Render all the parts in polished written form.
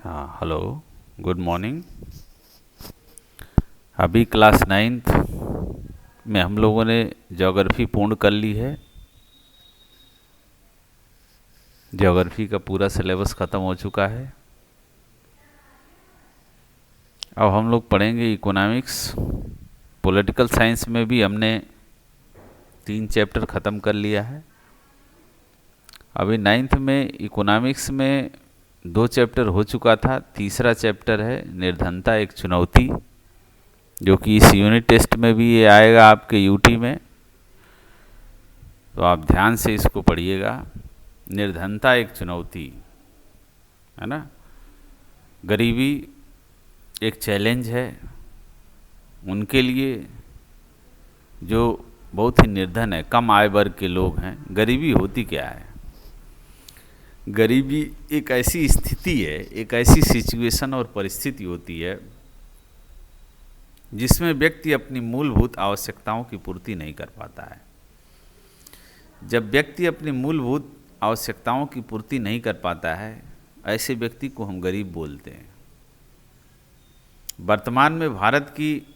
हाँ, hello, good morning. अभी class ninth में हम लोगों ने ज्योग्राफी पूर्ण कर ली है। ज्योग्राफी का पूरा सिलेबस ख़त्म हो चुका है। अब हम लोग पढ़ेंगे इकोनॉमिक्स। पॉलिटिकल साइंस में भी हमने 3 चैप्टर ख़त्म कर लिया है। अभी नाइन्थ में इकोनॉमिक्स में 2 चैप्टर हो चुका था। तीसरा चैप्टर है निर्धनता एक चुनौती, जो कि इस यूनिट टेस्ट में भी ये आएगा आपके यूटी में। तो आप ध्यान से इसको पढ़िएगा। निर्धनता एक चुनौती है ना। गरीबी एक चैलेंज है उनके लिए जो बहुत ही निर्धन है, कम आय वर्ग के लोग हैं। गरीबी होती क्या है? गरीबी एक ऐसी स्थिति है, एक ऐसी सिचुएशन और परिस्थिति होती है जिसमें व्यक्ति अपनी मूलभूत आवश्यकताओं की पूर्ति नहीं कर पाता है। जब व्यक्ति अपनी मूलभूत आवश्यकताओं की पूर्ति नहीं कर पाता है, ऐसे व्यक्ति को हम गरीब बोलते हैं। वर्तमान में भारत की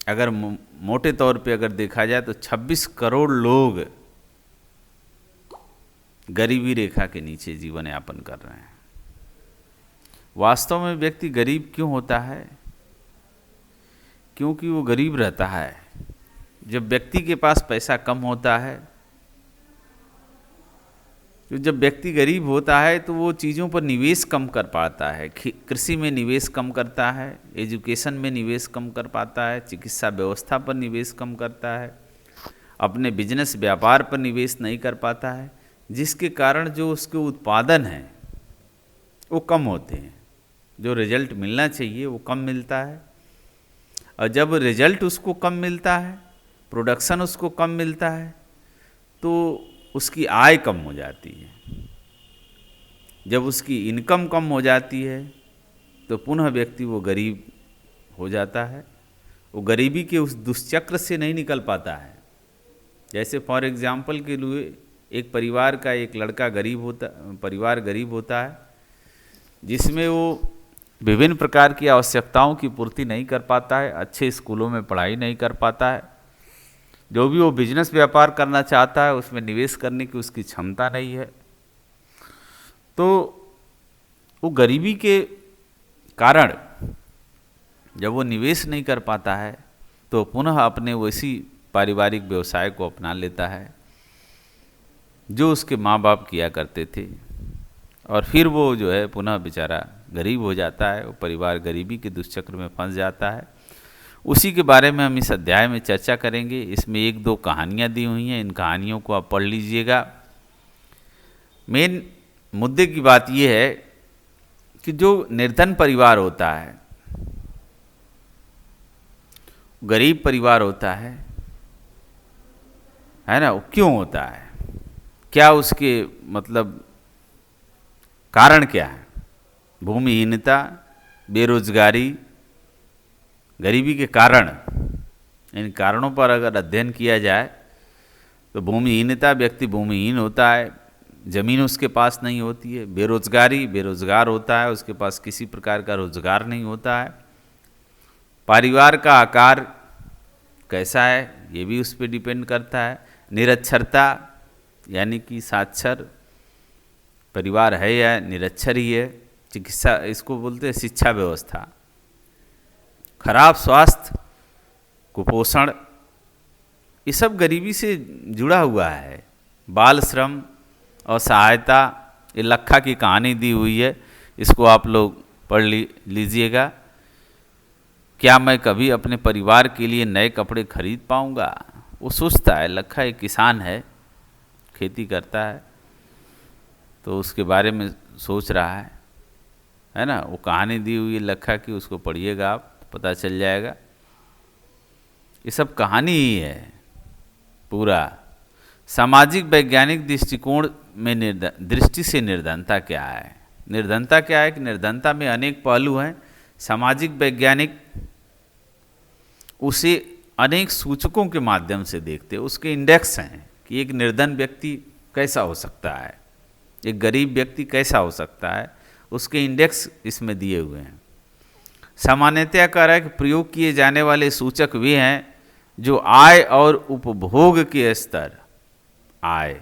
अगर मोटे तौर पे अगर देखा जाए तो 26 करोड़ लोग गरीबी रेखा के नीचे जीवन यापन कर रहे हैं। वास्तव में व्यक्ति गरीब क्यों होता है? क्योंकि वो गरीब रहता है। जब व्यक्ति के पास पैसा कम होता है, तो जब व्यक्ति गरीब होता है तो वो चीज़ों पर निवेश कम कर पाता है। कृषि में निवेश कम करता है, एजुकेशन में निवेश कम कर पाता है, चिकित्सा व्यवस्था पर निवेश कम करता है, अपने बिजनेस व्यापार पर निवेश नहीं कर पाता है, जिसके कारण जो उसके उत्पादन हैं वो कम होते हैं। जो रिजल्ट मिलना चाहिए वो कम मिलता है। और जब रिजल्ट उसको कम मिलता है, प्रोडक्शन उसको कम मिलता है, तो उसकी आय कम हो जाती है। जब उसकी इनकम कम हो जाती है तो पुनः व्यक्ति वो गरीब हो जाता है। वो गरीबी के उस दुष्चक्र से नहीं निकल पाता है। जैसे फॉर एग्जाम्पल के लिए एक परिवार का एक लड़का परिवार गरीब होता है, जिसमें वो विभिन्न प्रकार की आवश्यकताओं की पूर्ति नहीं कर पाता है, अच्छे स्कूलों में पढ़ाई नहीं कर पाता है, जो भी वो बिजनेस व्यापार करना चाहता है उसमें निवेश करने की उसकी क्षमता नहीं है। तो वो गरीबी के कारण जब वो निवेश नहीं कर पाता है तो पुनः अपने वैसी पारिवारिक व्यवसाय को अपना लेता है जो उसके माँ बाप किया करते थे, और फिर वो जो है पुनः बेचारा गरीब हो जाता है। वो परिवार गरीबी के दुष्चक्र में फंस जाता है। उसी के बारे में हम इस अध्याय में चर्चा करेंगे। इसमें 1-2 कहानियाँ दी हुई हैं, इन कहानियों को आप पढ़ लीजिएगा। मेन मुद्दे की बात यह है कि जो निर्धन परिवार होता है, गरीब परिवार होता है ना, वो क्यों होता है? क्या उसके मतलब कारण क्या है? भूमिहीनता, बेरोजगारी, गरीबी के कारण। इन कारणों पर अगर अध्ययन किया जाए तो भूमिहीनता, व्यक्ति भूमिहीन होता है, ज़मीन उसके पास नहीं होती है। बेरोजगार होता है, उसके पास किसी प्रकार का रोजगार नहीं होता है। परिवार का आकार कैसा है ये भी उस पर डिपेंड करता है। निरक्षरता, यानी कि साक्षर परिवार है या निरक्षर ही है। चिकित्सा, इसको बोलते हैं शिक्षा व्यवस्था। खराब स्वास्थ्य, कुपोषण, ये सब गरीबी से जुड़ा हुआ है। बाल श्रम, असहायता, ये लखा की कहानी दी हुई है, इसको आप लोग पढ़ लीजिएगा। क्या मैं कभी अपने परिवार के लिए नए कपड़े खरीद पाऊंगा? वो सोचता है। लखा एक किसान है, खेती करता है, तो उसके बारे में सोच रहा है ना। वो कहानी दी हुई है लखा की, उसको पढ़िएगा आप, पता चल जाएगा। ये सब कहानी ही है पूरा। सामाजिक वैज्ञानिक दृष्टिकोण में दृष्टि से निर्धनता क्या है? निर्धनता क्या है कि निर्धनता में अनेक पहलू हैं। सामाजिक वैज्ञानिक उसे अनेक सूचकों के माध्यम से देखते हैं। उसके इंडेक्स हैं कि एक निर्धन व्यक्ति कैसा हो सकता है, एक गरीब व्यक्ति कैसा हो सकता है, उसके इंडेक्स इसमें दिए हुए हैं। सामान्यतया कारक प्रयोग किए जाने वाले सूचक वे हैं जो आय और उपभोग के स्तर, आय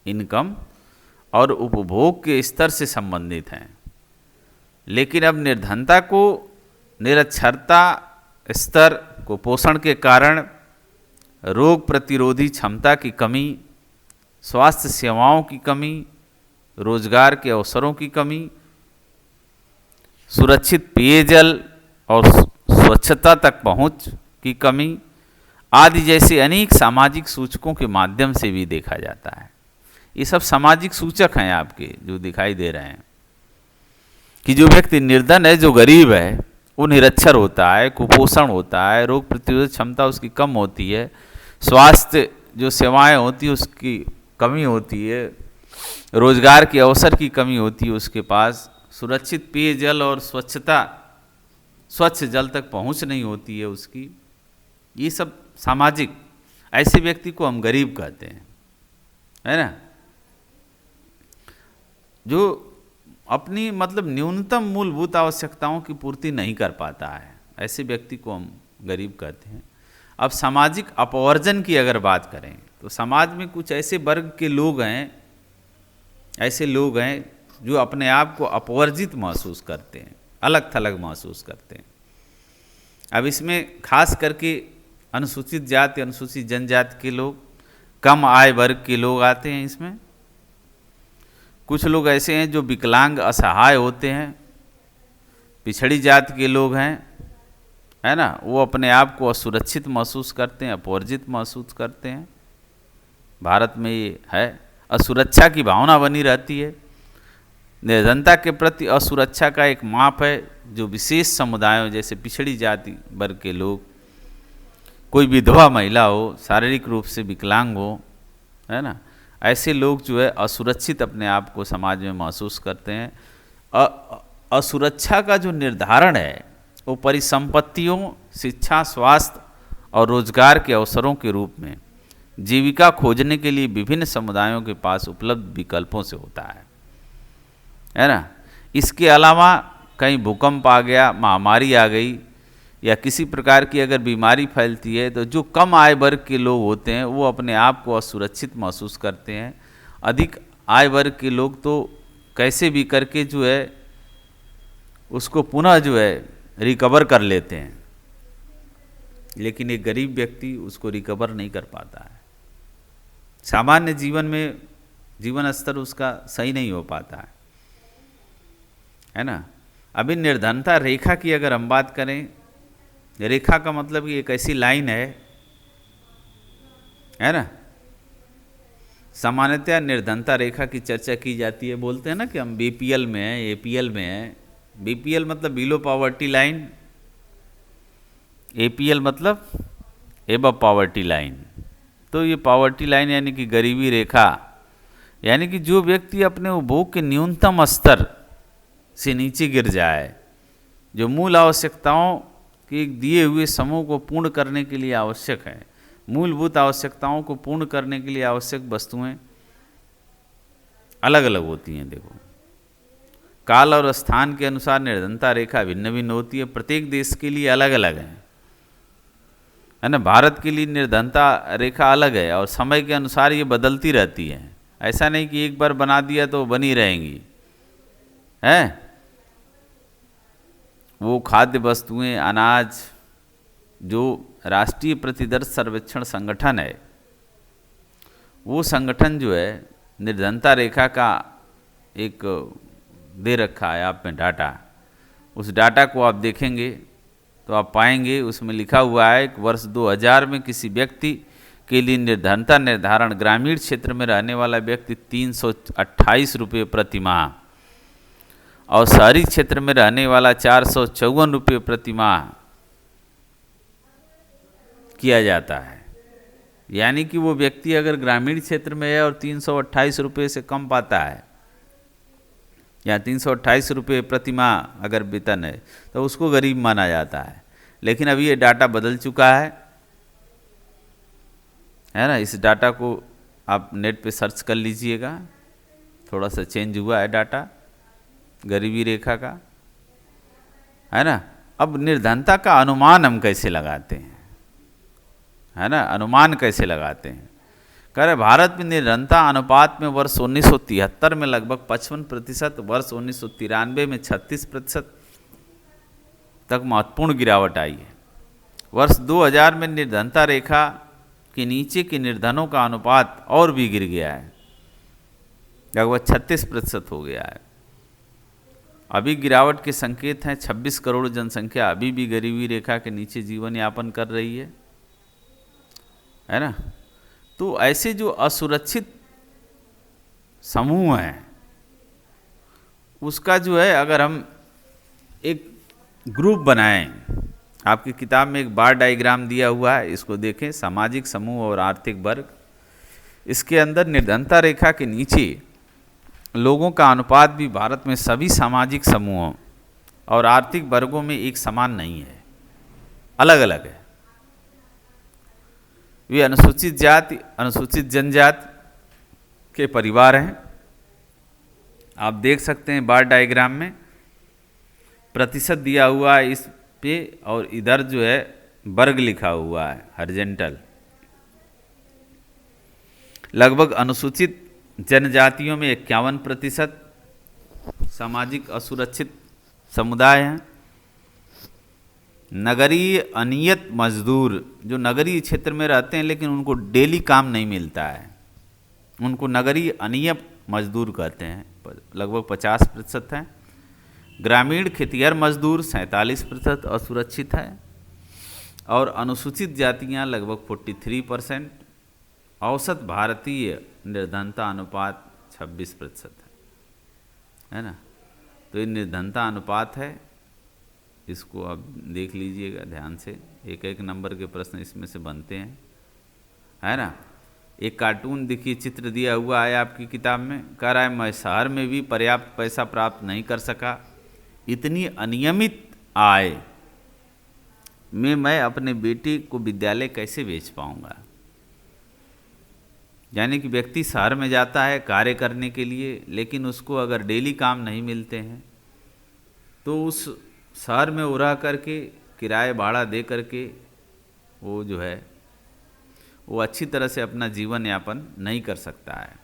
इनकम और उपभोग के स्तर से संबंधित हैं। लेकिन अब निर्धनता को निरक्षरता स्तर, कुपोषण के कारण, रोग प्रतिरोधी क्षमता की कमी, स्वास्थ्य सेवाओं की कमी, रोजगार के अवसरों की कमी, सुरक्षित पेयजल और स्वच्छता तक पहुंच की कमी आदि जैसे अनेक सामाजिक सूचकों के माध्यम से भी देखा जाता है। ये सब सामाजिक सूचक हैं आपके जो दिखाई दे रहे हैं कि जो व्यक्ति निर्धन है, जो गरीब है, वो निरक्षर होता है, कुपोषण होता है, रोग प्रतिरोधक क्षमता उसकी कम होती है, स्वास्थ्य जो सेवाएं होती है उसकी कमी होती है, रोजगार के अवसर की कमी होती है उसके पास, सुरक्षित पेयजल और स्वच्छ जल तक पहुंच नहीं होती है उसकी। ये सब सामाजिक, ऐसे व्यक्ति को हम गरीब कहते हैं, है ना, जो अपनी मतलब न्यूनतम मूलभूत आवश्यकताओं की पूर्ति नहीं कर पाता है, ऐसे व्यक्ति को हम गरीब कहते हैं। अब सामाजिक अपवर्जन की अगर बात करें तो समाज में कुछ ऐसे वर्ग के लोग हैं, ऐसे लोग हैं जो अपने आप को अपवर्जित महसूस करते हैं, अलग थलग महसूस करते हैं। अब इसमें खास करके अनुसूचित जाति, अनुसूचित जनजाति के लोग, कम आय वर्ग के लोग आते हैं इसमें। कुछ लोग ऐसे हैं जो विकलांग असहाय होते हैं, पिछड़ी जाति के लोग हैं, है ना, वो अपने आप को असुरक्षित महसूस करते हैं, अपवर्जित महसूस करते हैं। भारत में ये है, असुरक्षा की भावना बनी रहती है। निर्धनता के प्रति असुरक्षा का एक माप है जो विशेष समुदायों जैसे पिछड़ी जाति वर्ग के लोग, कोई विधवा महिला हो, शारीरिक रूप से विकलांग हो, है ना, ऐसे लोग जो है असुरक्षित अपने आप को समाज में महसूस करते हैं। असुरक्षा का जो निर्धारण है वो परिसंपत्तियों, शिक्षा, स्वास्थ्य और रोजगार के अवसरों के रूप में जीविका खोजने के लिए विभिन्न समुदायों के पास उपलब्ध विकल्पों से होता है ना। इसके अलावा कहीं भूकंप आ गया, महामारी आ गई या किसी प्रकार की अगर बीमारी फैलती है तो जो कम आय वर्ग के लोग होते हैं वो अपने आप को असुरक्षित महसूस करते हैं। अधिक आय वर्ग के लोग तो कैसे भी करके जो है उसको पुनः जो है रिकवर कर लेते हैं, लेकिन एक गरीब व्यक्ति उसको रिकवर नहीं कर पाता है। सामान्य जीवन में जीवन स्तर उसका सही नहीं हो पाता है ना। अभी निर्धनता रेखा की अगर हम बात करें, रेखा का मतलब कि एक ऐसी लाइन है ना। सामान्यतया निर्धनता रेखा की चर्चा की जाती है, बोलते हैं ना कि हम बीपीएल में हैं, एपीएल में हैं। बीपीएल मतलब बिलो पॉवर्टी लाइन, एपीएल मतलब एबव पॉवर्टी लाइन। तो ये पॉवर्टी लाइन यानी कि गरीबी रेखा, यानी कि जो व्यक्ति अपने उपभोग के न्यूनतम स्तर से नीचे गिर जाए, जो मूल आवश्यकताओं के एक दिए हुए समूह को पूर्ण करने के लिए आवश्यक है, मूलभूत आवश्यकताओं को पूर्ण करने के लिए आवश्यक वस्तुएं अलग अलग होती हैं। देखो, काल और स्थान के अनुसार निर्धनता रेखा भिन्न भिन्न होती है, प्रत्येक देश के लिए अलग अलग है ना। भारत के लिए निर्धनता रेखा अलग है और समय के अनुसार ये बदलती रहती है। ऐसा नहीं कि एक बार बना दिया तो बनी रहेंगी, है। वो खाद्य वस्तुएं, अनाज, जो राष्ट्रीय प्रतिदर्श सर्वेक्षण संगठन है, वो संगठन जो है निर्धनता रेखा का एक दे रखा है आप में डाटा। उस डाटा को आप देखेंगे तो आप पाएंगे उसमें लिखा हुआ है कि वर्ष 2000 में किसी व्यक्ति के लिए निर्धनता निर्धारण, ग्रामीण क्षेत्र में रहने वाला व्यक्ति 328 रुपये प्रति माह और शहरी क्षेत्र में रहने वाला 454 रुपये प्रति माह किया जाता है। यानी कि वो व्यक्ति अगर ग्रामीण क्षेत्र में है और 328 रुपये से कम पाता है या 328 रुपये प्रति माह अगर वेतन है तो उसको गरीब माना जाता है। लेकिन अभी ये डाटा बदल चुका है ना। इस डाटा को आप नेट पे सर्च कर लीजिएगा, थोड़ा सा चेंज हुआ है डाटा। गरीबी रेखा का, है ना। अब निर्धनता का अनुमान हम कैसे लगाते हैं, है ना, अनुमान कैसे लगाते हैं। कह रहे भारत में निर्धनता अनुपात में वर्ष 1973 में लगभग 55%, वर्ष 1993 में 36% तक महत्वपूर्ण गिरावट आई है। वर्ष 2000 में निर्धनता रेखा के नीचे के निर्धनों का अनुपात और भी गिर गया है, लगभग 36% हो गया है। अभी गिरावट के संकेत हैं। 26 करोड़ जनसंख्या अभी भी गरीबी रेखा के नीचे जीवन यापन कर रही है ना। तो ऐसे जो असुरक्षित समूह हैं उसका जो है अगर हम एक ग्रुप बनाएं, आपकी किताब में एक बार डायग्राम दिया हुआ है, इसको देखें, सामाजिक समूह और आर्थिक वर्ग। इसके अंदर निर्धनता रेखा के नीचे लोगों का अनुपात भी भारत में सभी सामाजिक समूहों और आर्थिक वर्गों में एक समान नहीं है, अलग अलग है। वे अनुसूचित जाति, अनुसूचित जनजाति के परिवार हैं। आप देख सकते हैं बार डायग्राम में प्रतिशत दिया हुआ है इस पे, और इधर जो है वर्ग लिखा हुआ है हॉरिजॉन्टल। लगभग अनुसूचित जनजातियों में 51% सामाजिक असुरक्षित समुदाय हैं। नगरीय अनियत मजदूर, जो नगरीय क्षेत्र में रहते हैं लेकिन उनको डेली काम नहीं मिलता है, उनको नगरीय अनियत मजदूर कहते हैं, लगभग 50% हैं। ग्रामीण खेतिहर मजदूर 47% असुरक्षित है, और अनुसूचित जातियां लगभग 43%। औसत भारतीय निर्धनता अनुपात 26% है ना। तो ये निर्धनता अनुपात है, इसको आप देख लीजिएगा ध्यान से, एक एक नंबर के प्रश्न इसमें से बनते हैं, है ना। एक कार्टून देखिए, चित्र दिया हुआ है आपकी किताब में, कह रहा है मैं शहर में भी पर्याप्त पैसा प्राप्त नहीं कर सका, इतनी अनियमित आय में मैं अपने बेटे को विद्यालय कैसे भेज पाऊंगा। यानी कि व्यक्ति शहर में जाता है कार्य करने के लिए, लेकिन उसको अगर डेली काम नहीं मिलते हैं तो उस शहर में उड़ा करके किराए भाड़ा दे करके वो जो है वो अच्छी तरह से अपना जीवन यापन नहीं कर सकता है।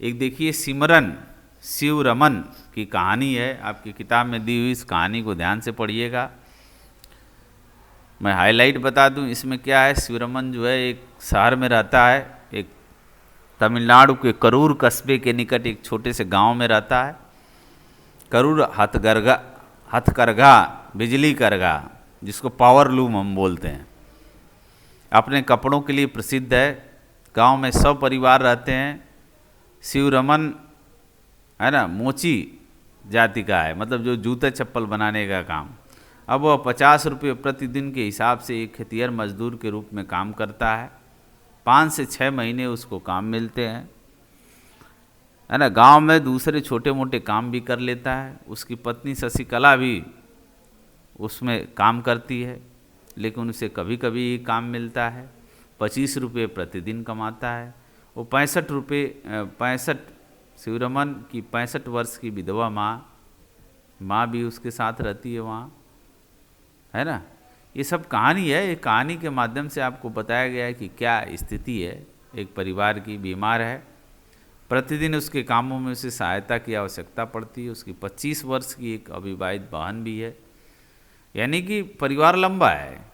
एक देखिए सिमरन शिवरमन की कहानी है, आपकी किताब में दी हुई, इस कहानी को ध्यान से पढ़िएगा। मैं हाईलाइट बता दूं इसमें क्या है। शिवरमन जो है एक शहर में रहता है, एक तमिलनाडु के करूर कस्बे के निकट एक छोटे से गांव में रहता है। करूर हथकरघा बिजली करघा, जिसको पावर लूम हम बोलते हैं, अपने कपड़ों के लिए प्रसिद्ध है। गांव में 100 परिवार रहते हैं। शिवरमन है ना मोची जाति का है, मतलब जो जूते चप्पल बनाने का काम। अब वह 50 रुपये प्रतिदिन के हिसाब से एक खेतिहर मजदूर के रूप में काम करता है। 5 से 6 महीने उसको काम मिलते हैं, है ना। गांव में दूसरे छोटे मोटे काम भी कर लेता है। उसकी पत्नी शशिकला भी उसमें काम करती है, लेकिन उसे कभी कभी ही काम मिलता है। 25 रुपये प्रतिदिन कमाता है। वो 65 शिवरमन की 65 वर्ष की विधवा माँ भी उसके साथ रहती है वहाँ, है ना। ये सब कहानी है। ये कहानी के माध्यम से आपको बताया गया है कि क्या स्थिति है एक परिवार की। बीमार है, प्रतिदिन उसके कामों में उसे सहायता की आवश्यकता पड़ती है। उसकी 25 वर्ष की एक अविवाहित बहन भी है, यानी कि परिवार लंबा है?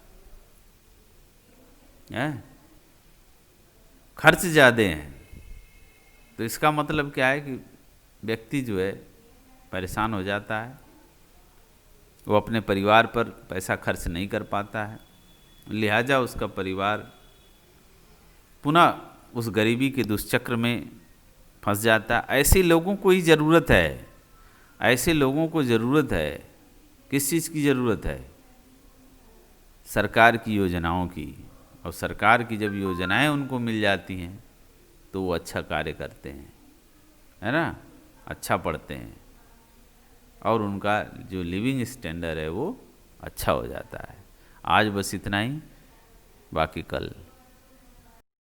खर्च ज़्यादा हैं। तो इसका मतलब क्या है कि व्यक्ति जो है परेशान हो जाता है, वो अपने परिवार पर पैसा खर्च नहीं कर पाता है, लिहाजा उसका परिवार पुनः उस गरीबी के दुष्चक्र में फंस जाता है। ऐसे लोगों को ही ज़रूरत है, ऐसे लोगों को ज़रूरत है। किस चीज़ की ज़रूरत है? सरकार की योजनाओं की। और सरकार की जब योजनाएं उनको मिल जाती हैं तो वो अच्छा कार्य करते हैं, है ना, अच्छा पढ़ते हैं, और उनका जो लिविंग स्टैंडर्ड है वो अच्छा हो जाता है। आज बस इतना ही, बाकी कल